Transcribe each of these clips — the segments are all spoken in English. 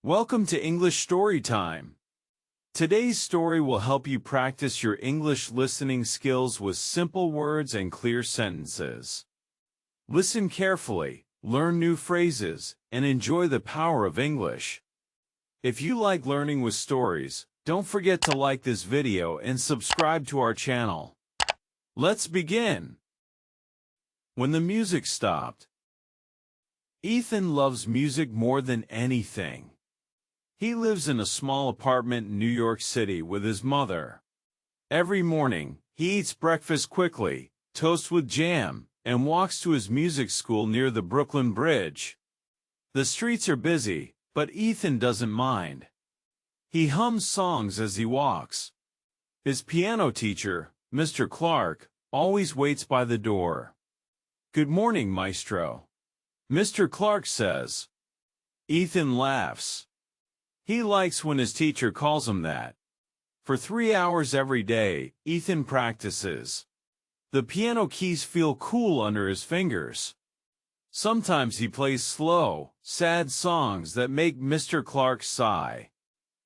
Welcome to English Story Time. Today's story will help you practice your English listening skills with simple words and clear sentences. Listen carefully, learn new phrases, and enjoy the power of English. If you like learning with stories, don't forget to like this video and subscribe to our channel. Let's begin. When the music stopped. Ethan loves music more than anything. He lives in a small apartment in New York City with his mother. Every morning, he eats breakfast quickly, toast with jam, and walks to his music school near the Brooklyn Bridge. The streets are busy, but Ethan doesn't mind. He hums songs as he walks. His piano teacher, Mr. Clark, always waits by the door. "Good morning, Maestro," Mr. Clark says. Ethan laughs. He likes when his teacher calls him that. For 3 hours every day, Ethan practices. The piano keys feel cool under his fingers. Sometimes he plays slow, sad songs that make Mr. Clark sigh.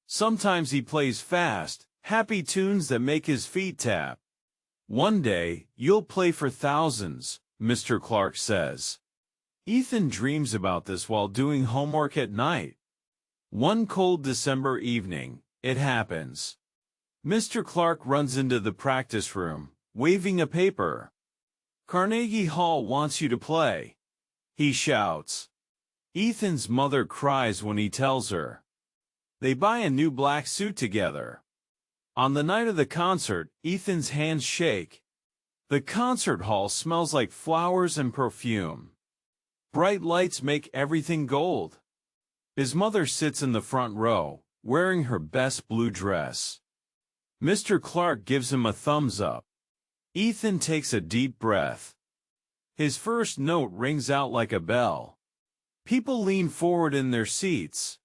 Sometimes he plays fast, happy tunes that make his feet tap. "One day, you'll play for thousands," Mr. Clark says. Ethan dreams about this while doing homework at night. One cold December evening, it happens. Mr. Clark runs into the practice room, waving a paper. "Carnegie Hall wants you to play," he shouts. Ethan's mother cries when he tells her. They buy a new black suit together. On the night of the concert, Ethan's hands shake. The concert hall smells like flowers and perfume. Bright lights make everything gold. His mother sits in the front row, wearing her best blue dress. Mr. Clark gives him a thumbs up. Ethan takes a deep breath. His first note rings out like a bell. People lean forward in their seats.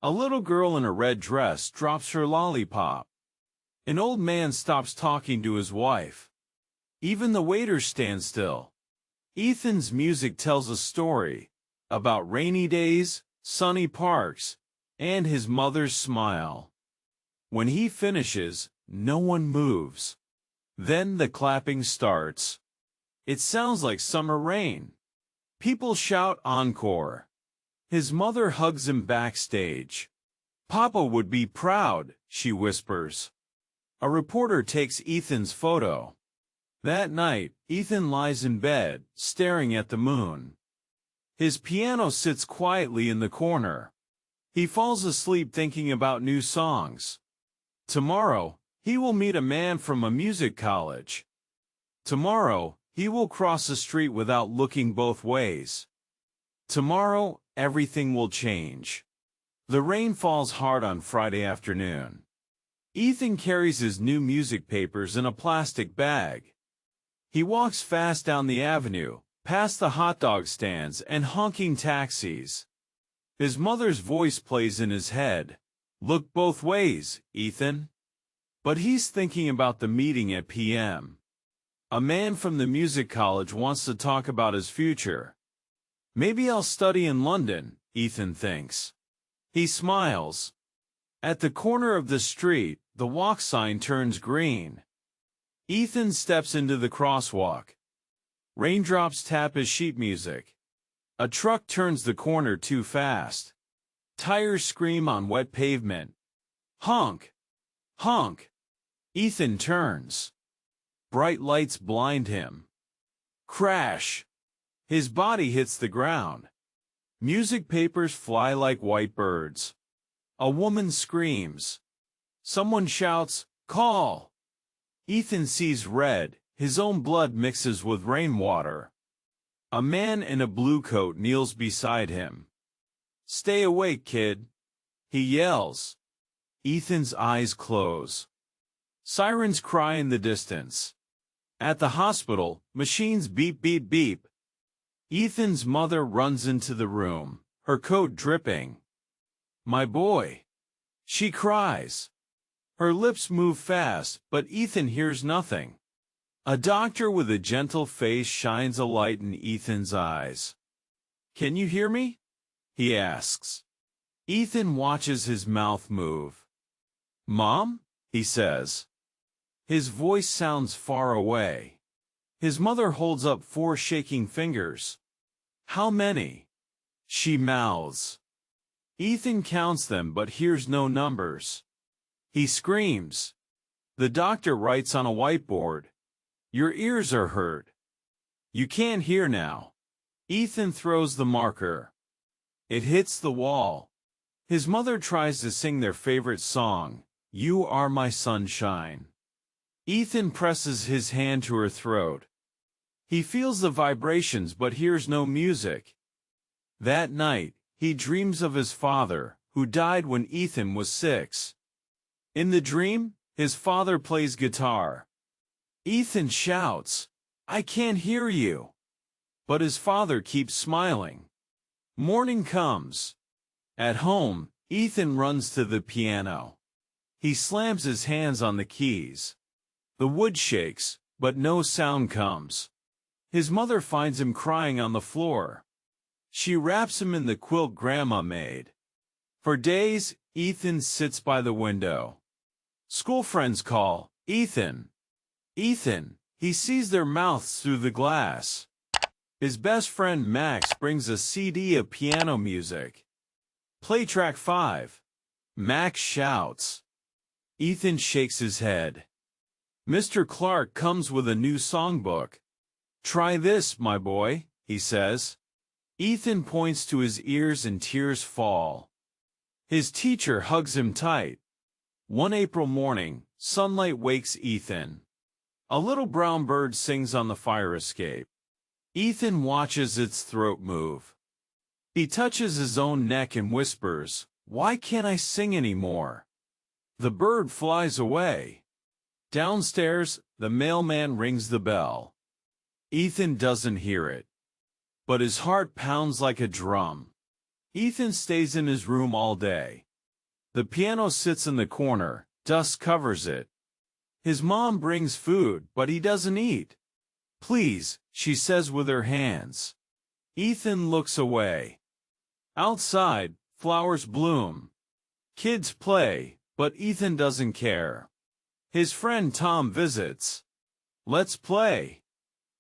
A little girl in a red dress drops her lollipop. An old man stops talking to his wife. Even the waiters stand still. Ethan's music tells a story about rainy days, sunny parks, and his mother's smile. When he finishes, no one moves. Then the clapping starts. It sounds like summer rain. People shout encore. His mother hugs him backstage. "Papa would be proud," she whispers. A reporter takes Ethan's photo. That night, Ethan lies in bed, staring at the moon. His piano sits quietly in the corner. He falls asleep thinking about new songs. Tomorrow, he will meet a man from a music college. Tomorrow, he will cross the street without looking both ways. Tomorrow, everything will change. The rain falls hard on Friday afternoon. Ethan carries his new music papers in a plastic bag. He walks fast down the avenue, past the hot dog stands and honking taxis. His mother's voice plays in his head. "Look both ways, Ethan." But he's thinking about the meeting at p.m. A man from the music college wants to talk about his future. "Maybe I'll study in London," Ethan thinks. He smiles. At the corner of the street, the walk sign turns green. Ethan steps into the crosswalk. Raindrops tap his sheet music. A truck turns the corner too fast. Tires scream on wet pavement. Honk! Honk! Ethan turns. Bright lights blind him. Crash! His body hits the ground. Music papers fly like white birds. A woman screams. Someone shouts, "Call!" Ethan sees red. His own blood mixes with rainwater. A man in a blue coat kneels beside him. "Stay awake, kid," he yells. Ethan's eyes close. Sirens cry in the distance. At the hospital, machines beep beep beep. Ethan's mother runs into the room, her coat dripping. "My boy," she cries. Her lips move fast, but Ethan hears nothing. A doctor with a gentle face shines a light in Ethan's eyes. "Can you hear me?" he asks. Ethan watches his mouth move. "Mom?" he says. His voice sounds far away. His mother holds up 4 shaking fingers. "How many?" she mouths. Ethan counts them but hears no numbers. He screams. The doctor writes on a whiteboard, "Your ears are hurt. You can't hear now." Ethan throws the marker. It hits the wall. His mother tries to sing their favorite song, "You Are My Sunshine." Ethan presses his hand to her throat. He feels the vibrations but hears no music. That night, he dreams of his father, who died when Ethan was 6. In the dream, his father plays guitar. Ethan shouts, "I can't hear you." But his father keeps smiling. Morning comes. At home, Ethan runs to the piano. He slams his hands on the keys. The wood shakes, but no sound comes. His mother finds him crying on the floor. She wraps him in the quilt Grandma made. For days, Ethan sits by the window. School friends call, "Ethan! Ethan!" He sees their mouths through the glass. His best friend Max brings a CD of piano music. "Play track 5. Max shouts. Ethan shakes his head. Mr. Clark comes with a new songbook. "Try this, my boy," he says. Ethan points to his ears and tears fall. His teacher hugs him tight. One April morning, sunlight wakes Ethan. A little brown bird sings on the fire escape. Ethan watches its throat move. He touches his own neck and whispers, "Why can't I sing anymore?" The bird flies away. Downstairs, the mailman rings the bell. Ethan doesn't hear it, but his heart pounds like a drum. Ethan stays in his room all day. The piano sits in the corner, dust covers it. His mom brings food, but he doesn't eat. "Please," she says with her hands. Ethan looks away. Outside, flowers bloom. Kids play, but Ethan doesn't care. His friend Tom visits. "Let's play."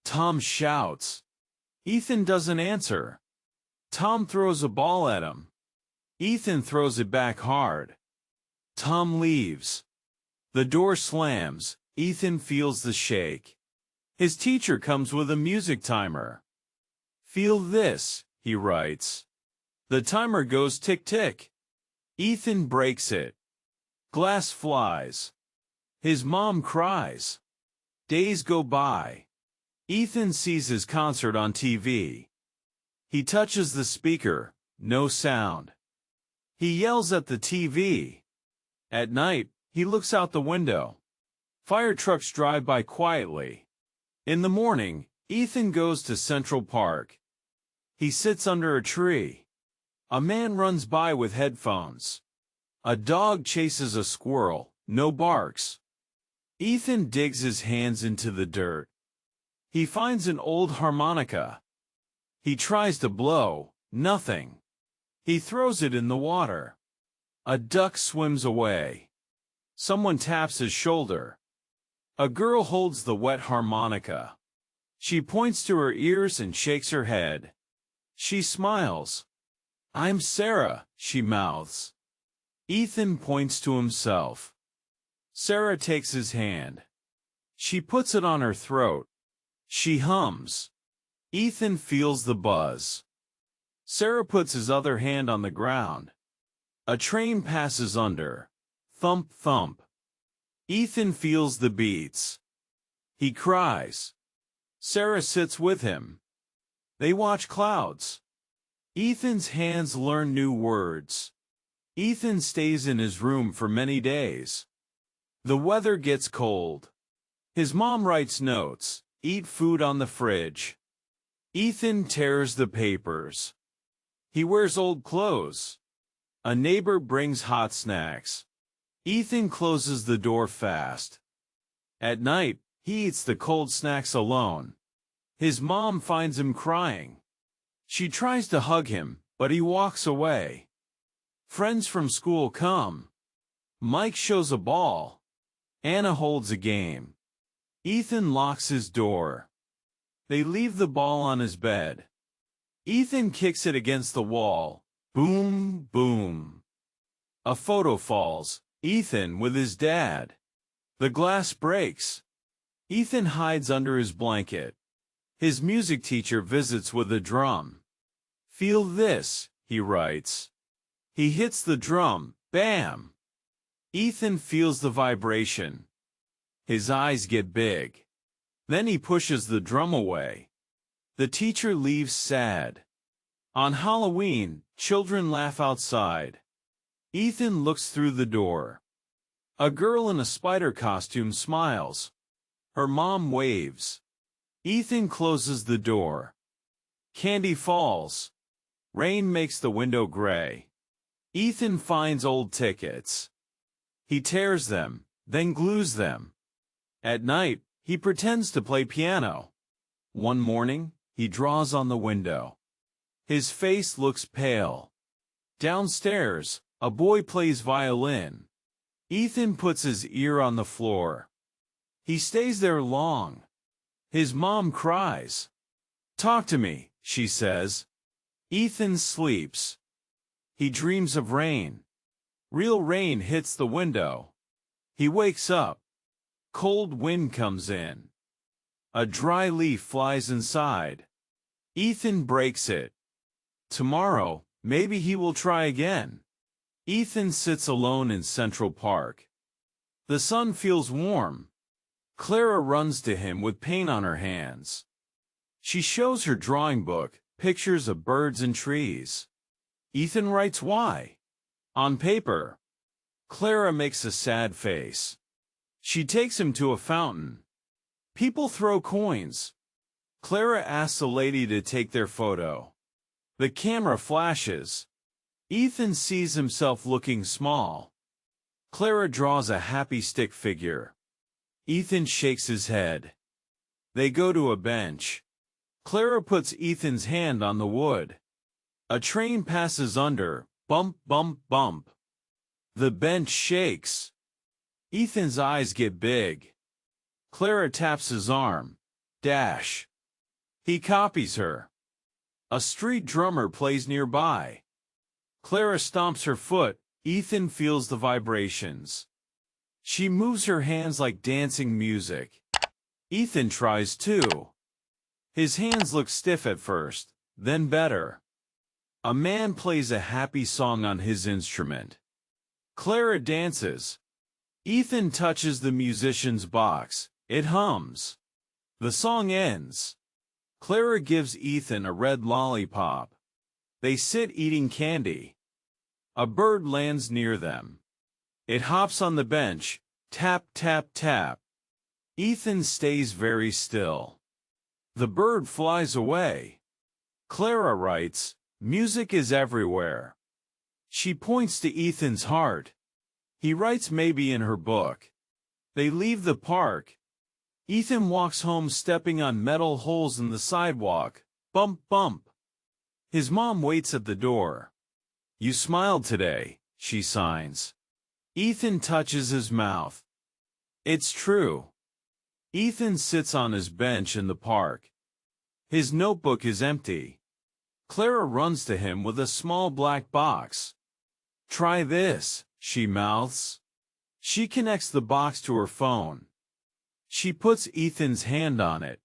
Tom shouts. Ethan doesn't answer. Tom throws a ball at him. Ethan throws it back hard. Tom leaves. The door slams. Ethan feels the shake. His teacher comes with a music timer. "Feel this," he writes. The timer goes tick-tick. Ethan breaks it. Glass flies. His mom cries. Days go by. Ethan sees his concert on TV. He touches the speaker, no sound. He yells at the TV. At night, he looks out the window. Fire trucks drive by quietly. In the morning, Ethan goes to Central Park. He sits under a tree. A man runs by with headphones. A dog chases a squirrel, no barks. Ethan digs his hands into the dirt. He finds an old harmonica. He tries to blow, nothing. He throws it in the water. A duck swims away. Someone taps his shoulder. A girl holds the wet harmonica. She points to her ears and shakes her head. She smiles. "I'm Sarah," she mouths. Ethan points to himself. Sarah takes his hand. She puts it on her throat. She hums. Ethan feels the buzz. Sarah puts his other hand on the ground. A train passes under. Thump, thump. Ethan feels the beats. He cries. Sarah sits with him. They watch clouds. Ethan's hands learn new words. Ethan stays in his room for many days. The weather gets cold. His mom writes notes. Eat food on the fridge. Ethan tears the papers. He wears old clothes. A neighbor brings hot snacks. Ethan closes the door fast. At night, he eats the cold snacks alone. His mom finds him crying. She tries to hug him, but he walks away. Friends from school come. Mike shows a ball. Anna holds a game. Ethan locks his door. They leave the ball on his bed. Ethan kicks it against the wall. Boom, boom. A photo falls. Ethan with his dad. The glass breaks. Ethan hides under his blanket. His music teacher visits with a drum. Feel this, he writes. He hits the drum. Bam! Ethan feels the vibration. His eyes get big. Then he pushes the drum away. The teacher leaves sad. On Halloween, children laugh outside. Ethan looks through the door. A girl in a spider costume smiles. Her mom waves. Ethan closes the door. Candy falls. Rain makes the window gray. Ethan finds old tickets. He tears them, then glues them. At night, he pretends to play piano. One morning, he draws on the window. His face looks pale. Downstairs, a boy plays violin. Ethan puts his ear on the floor. He stays there long. His mom cries. "Talk to me," she says. Ethan sleeps. He dreams of rain. Real rain hits the window. He wakes up. Cold wind comes in. A dry leaf flies inside. Ethan breaks it. Tomorrow, maybe he will try again. Ethan sits alone in Central Park. The sun feels warm. Clara runs to him with paint on her hands. She shows her drawing book, pictures of birds and trees. Ethan writes why on paper. Clara makes a sad face. She takes him to a fountain. People throw coins. Clara asks a lady to take their photo. The camera flashes. Ethan sees himself looking small. Clara draws a happy stick figure. Ethan shakes his head. They go to a bench. Clara puts Ethan's hand on the wood. A train passes under. Bump, bump, bump. The bench shakes. Ethan's eyes get big. Clara taps his arm. Dash. He copies her. A street drummer plays nearby. Clara stomps her foot. Ethan feels the vibrations. She moves her hands like dancing music. Ethan tries too. His hands look stiff at first, then better. A man plays a happy song on his instrument. Clara dances. Ethan touches the musician's box. It hums. The song ends. Clara gives Ethan a red lollipop. They sit eating candy. A bird lands near them. It hops on the bench. Tap, tap, tap. Ethan stays very still. The bird flies away. Clara writes, "Music is everywhere." She points to Ethan's heart. He writes maybe in her book. They leave the park. Ethan walks home stepping on metal holes in the sidewalk. Bump, bump. His mom waits at the door. "You smiled today," she signs. Ethan touches his mouth. It's true. Ethan sits on his bench in the park. His notebook is empty. Clara runs to him with a small black box. "Try this," she mouths. She connects the box to her phone. She puts Ethan's hand on it.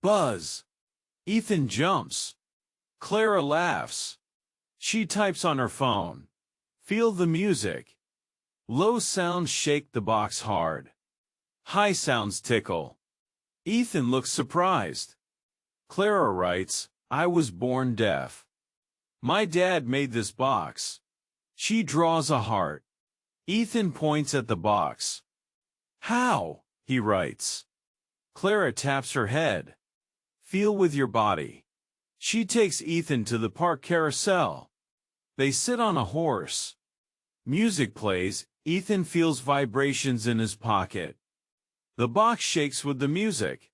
Buzz. Ethan jumps. Clara laughs. She types on her phone. Feel the music. Low sounds shake the box hard. High sounds tickle. Ethan looks surprised. Clara writes, "I was born deaf. My dad made this box." She draws a heart. Ethan points at the box. "How?" he writes. Clara taps her head. "Feel with your body." She takes Ethan to the park carousel. They sit on a horse. Music plays. Ethan feels vibrations in his pocket. The box shakes with the music.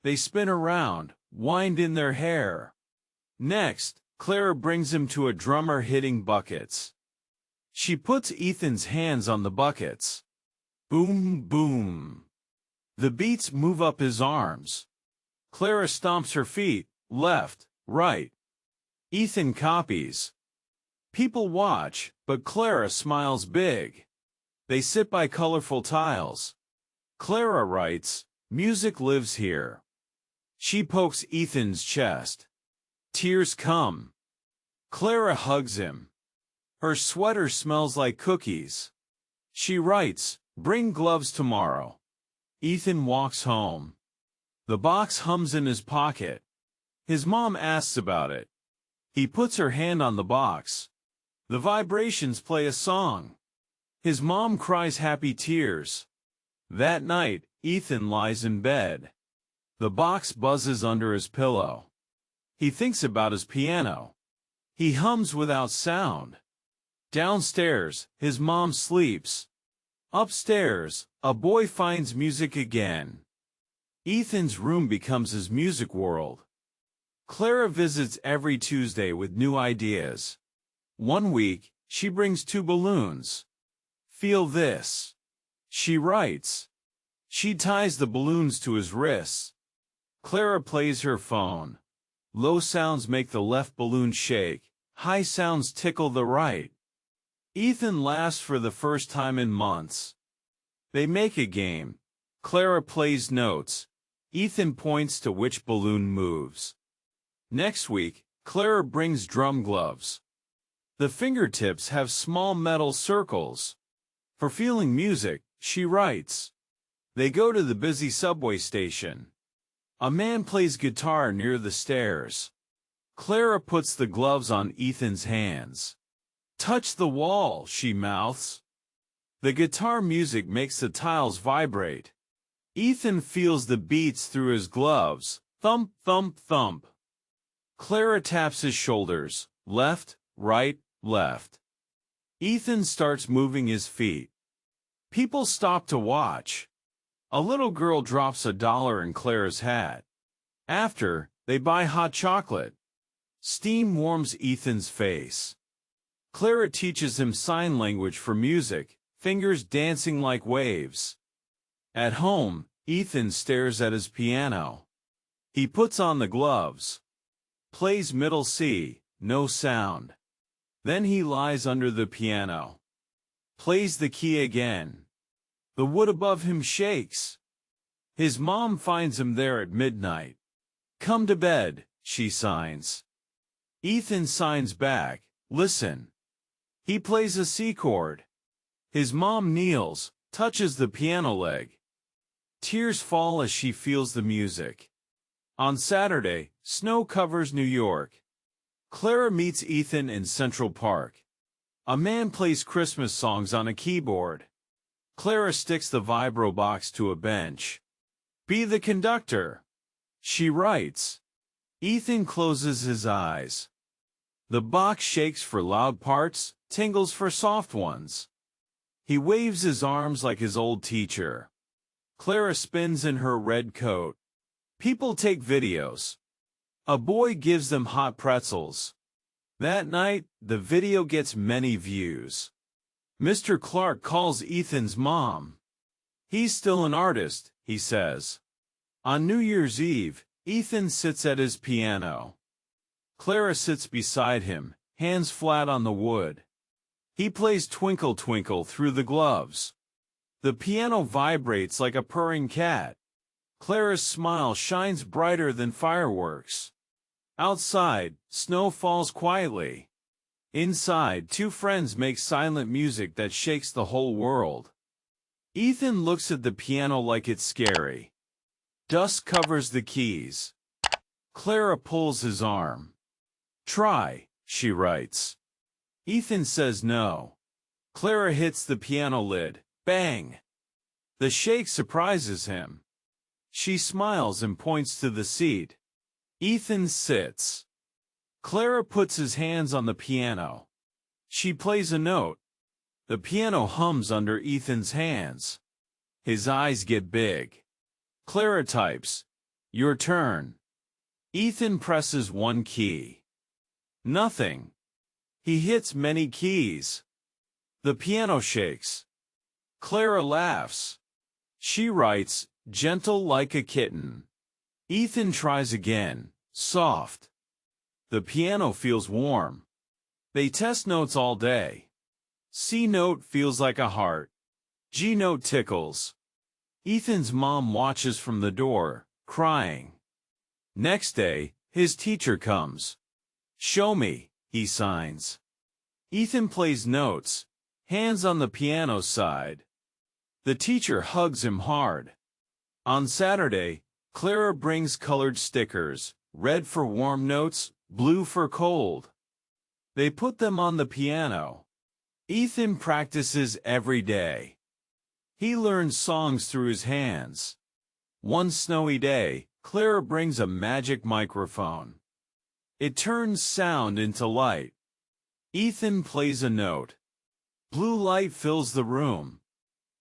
They spin around, wind in their hair. Next, Clara brings him to a drummer hitting buckets. She puts Ethan's hands on the buckets. Boom, boom. The beats move up his arms. Clara stomps her feet, left, right. Ethan copies. People watch, but Clara smiles big. They sit by colorful tiles. Clara writes, "Music lives here." She pokes Ethan's chest. Tears come. Clara hugs him. Her sweater smells like cookies. She writes, "Bring gloves tomorrow." Ethan walks home. The box hums in his pocket. His mom asks about it. He puts her hand on the box. The vibrations play a song. His mom cries happy tears. That night, Ethan lies in bed. The box buzzes under his pillow. He thinks about his piano. He hums without sound. Downstairs, his mom sleeps. Upstairs, a boy finds music again. Ethan's room becomes his music world. Clara visits every Tuesday with new ideas. One week, she brings 2 balloons. "Feel this." She writes. She ties the balloons to his wrists. Clara plays her phone. Low sounds make the left balloon shake. High sounds tickle the right. Ethan laughs for the first time in months. They make a game. Clara plays notes. Ethan points to which balloon moves. Next week, Clara brings drum gloves. The fingertips have small metal circles. For feeling music, she writes. They go to the busy subway station. A man plays guitar near the stairs. Clara puts the gloves on Ethan's hands. "Touch the wall," she mouths. The guitar music makes the tiles vibrate. Ethan feels the beats through his gloves. Thump, thump, thump. Clara taps his shoulders. Left, right, left. Ethan starts moving his feet. People stop to watch. A little girl drops $1 in Clara's hat. After, they buy hot chocolate. Steam warms Ethan's face. Clara teaches him sign language for music, fingers dancing like waves. At home, Ethan stares at his piano. He puts on the gloves. Plays middle C, no sound. Then he lies under the piano. Plays the key again. The wood above him shakes. His mom finds him there at midnight. "Come to bed," she signs. Ethan signs back, "Listen." He plays a C chord. His mom kneels, touches the piano leg. Tears fall as she feels the music. On Saturday, snow covers New York. Clara meets Ethan in Central Park. A man plays Christmas songs on a keyboard. Clara sticks the vibro box to a bench. "Be the conductor," she writes. Ethan closes his eyes. The box shakes for loud parts, tingles for soft ones. He waves his arms like his old teacher. Clara spins in her red coat. People take videos. A boy gives them hot pretzels. That night, the video gets many views. Mr. Clark calls Ethan's mom. "He's still an artist," he says. On New Year's Eve, Ethan sits at his piano. Clara sits beside him, hands flat on the wood. He plays Twinkle Twinkle through the gloves. The piano vibrates like a purring cat. Clara's smile shines brighter than fireworks. Outside, snow falls quietly. Inside, 2 friends make silent music that shakes the whole world. Ethan looks at the piano like it's scary. Dust covers the keys. Clara pulls his arm. "Try," she writes. Ethan says no. Clara hits the piano lid. Bang! The shake surprises him. She smiles and points to the seat. Ethan sits. Clara puts his hands on the piano. She plays a note. The piano hums under Ethan's hands. His eyes get big. Clara types, "Your turn." Ethan presses one key. Nothing. He hits many keys. The piano shakes. Clara laughs. She writes, gentle like a kitten. Ethan tries again, soft. The piano feels warm. They test notes all day. C note feels like a heart. G note tickles. Ethan's mom watches from the door, crying. Next day, his teacher comes. Show me, he signs. Ethan plays notes, hands on the piano side. The teacher hugs him hard. On Saturday, Clara brings colored stickers, red for warm notes, blue for cold. They put them on the piano. Ethan practices every day. He learns songs through his hands. One snowy day, Clara brings a magic microphone. It turns sound into light. Ethan plays a note. Blue light fills the room.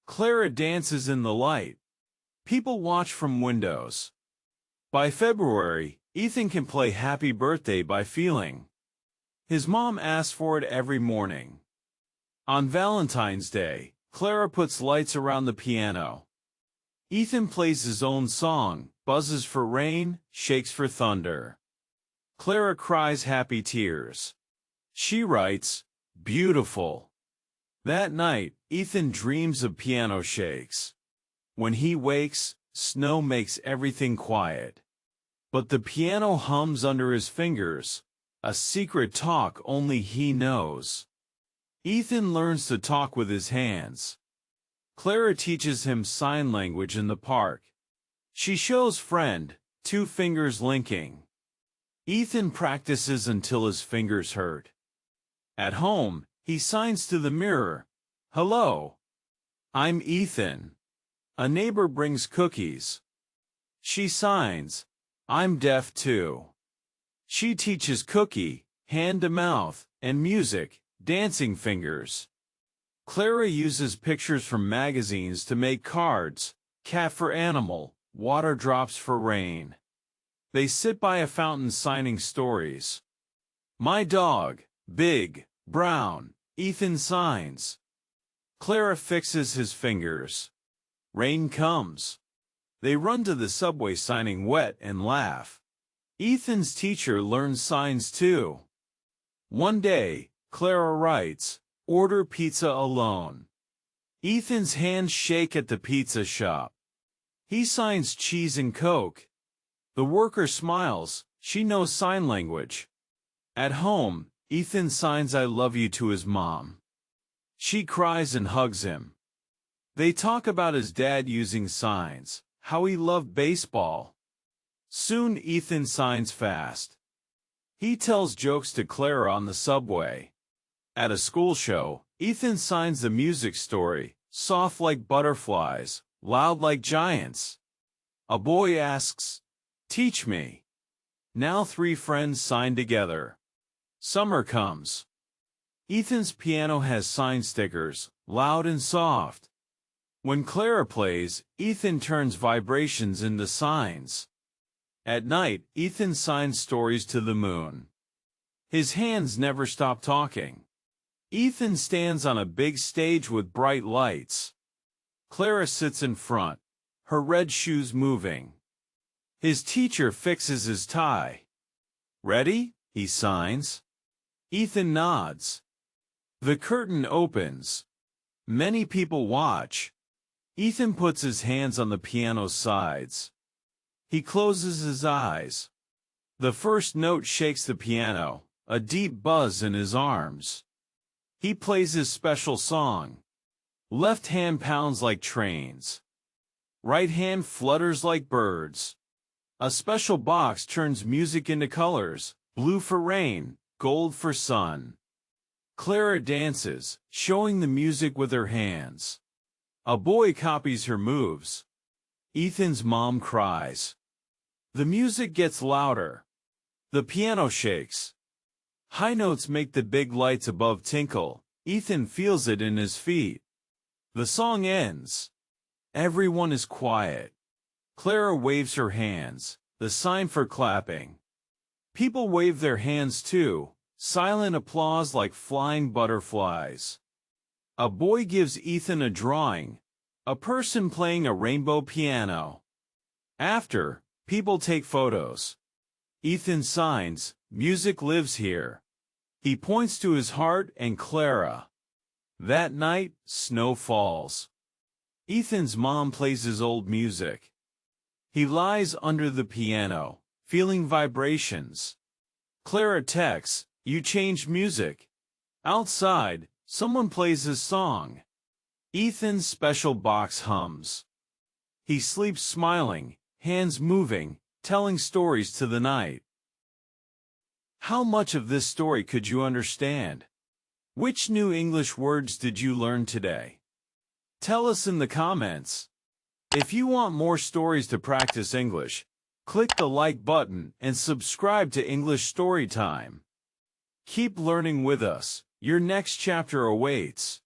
Clara dances in the light. People watch from windows. By February, Ethan can play Happy Birthday by Feeling. His mom asks for it every morning. On Valentine's Day, Clara puts lights around the piano. Ethan plays his own song, buzzes for rain, shakes for thunder. Clara cries happy tears. She writes, beautiful. That night, Ethan dreams of piano shakes. When he wakes, snow makes everything quiet. But the piano hums under his fingers, a secret talk only he knows. Ethan learns to talk with his hands. Clara teaches him sign language in the park. She shows friend, 2 fingers linking. Ethan practices until his fingers hurt. At home, he signs to the mirror, hello. I'm Ethan. A neighbor brings cookies. She signs, I'm deaf too. She teaches Cookie, hand to mouth, and music, dancing fingers. Clara uses pictures from magazines to make cards, cat for animal, water drops for rain. They sit by a fountain signing stories. My dog, big, brown, Ethan signs. Clara fixes his fingers. Rain comes. They run to the subway signing wet and laugh. Ethan's teacher learns signs too. One day, Clara writes, order pizza alone. Ethan's hands shake at the pizza shop. He signs cheese and Coke. The worker smiles, she knows sign language. At home, Ethan signs I love you to his mom. She cries and hugs him. They talk about his dad using signs, how he loved baseball. Soon Ethan signs fast. He tells jokes to Clara on the subway. At a school show, Ethan signs the music story, soft like butterflies, loud like giants. A boy asks, teach me. Now 3 friends sign together. Summer comes. Ethan's piano has sign stickers, loud and soft. When Clara plays, Ethan turns vibrations into signs. At night, Ethan signs stories to the moon. His hands never stop talking. Ethan stands on a big stage with bright lights. Clara sits in front, her red shoes moving. His teacher fixes his tie. Ready? He signs. Ethan nods. The curtain opens. Many people watch. Ethan puts his hands on the piano's sides. He closes his eyes. The first note shakes the piano, a deep buzz in his arms. He plays his special song. Left hand pounds like trains. Right hand flutters like birds. A special box turns music into colors, blue for rain, gold for sun. Clara dances, showing the music with her hands. A boy copies her moves. Ethan's mom cries. The music gets louder. The piano shakes. High notes make the big lights above tinkle. Ethan feels it in his feet. The song ends. Everyone is quiet. Clara waves her hands, the sign for clapping. People wave their hands too, silent applause like flying butterflies. A boy gives Ethan a drawing, a person playing a rainbow piano. After, people take photos. Ethan signs, "Music lives here." He points to his heart and Clara. That night, snow falls. Ethan's mom plays his old music. He lies under the piano, feeling vibrations. Clara texts, "You changed music." Outside, someone plays his song. Ethan's special box hums. He sleeps smiling, hands moving, telling stories to the night. How much of this story could you understand? Which new English words did you learn today? Tell us in the comments. If you want more stories to practice English, click the like button and subscribe to English Story Time. Keep learning with us. Your next chapter awaits.